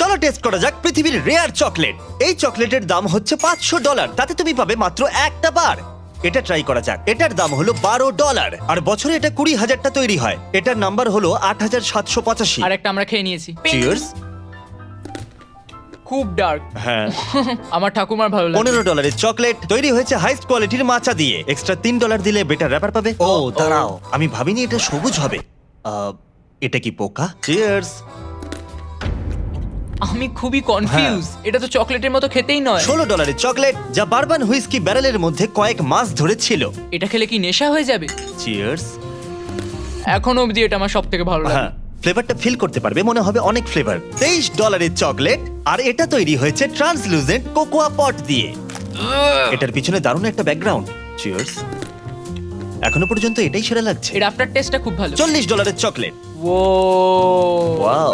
চলো টেস্ট করা যাক পৃথিবীর রেয়ার চকলেট। এই চকলেটের দাম হচ্ছে $500, তাতে তুমি পাবে মাত্র একটা বার। এটা ট্রাই করা যাক। এটার দাম হলো $12, আর বছরে এটা 20,000টা তৈরি হয়। এটার নাম্বার হলো 8,785। আর একটা আমরা খেয়ে নিয়েছি। চিয়ার্স। খুব ডার্ক। হ্যাঁ। আমার ঠাকুমার ভালো লাগে। $15 চকলেট তৈরি হয়েছে হাইস্ট কোয়ালিটির মাচা দিয়ে। এক্সট্রা $3 দিলে বেটার র্যাপার পাবে। ও দাঁড়াও, আমি ভাবিনি এটা সবুজ হবে। এটা কি পোকা? চিয়ার্স। আমি খুবই কনফিউজ। এটা তো চকলেটের মতো খেতেই নয়। $16 চকলেট, যা বারবান হুইস্কি ব্যারেলের মধ্যে কয়েক মাস ধরে ছিল। এটা খেলে কি নেশা হয়ে যাবে? চিয়ার্স। এখন অবধি এটা আমার সব থেকে ভালো লাগে। হ্যাঁ, ফ্লেভারটা ফিল করতে পারবে, মনে হবে অনেক ফ্লেভার। $23 চকলেট, আর এটা তৈরি হয়েছে ট্রান্সলুসেন্ট কোকোয়া পট দিয়ে। এটার পিছনে দারুণ একটা ব্যাকগ্রাউন্ড। চিয়ার্স। এখনো পর্যন্ত এটাই সেরা লাগছে। এর আফটার টেস্টটা খুব ভালো। $40 চকলেট। ও ওয়াও।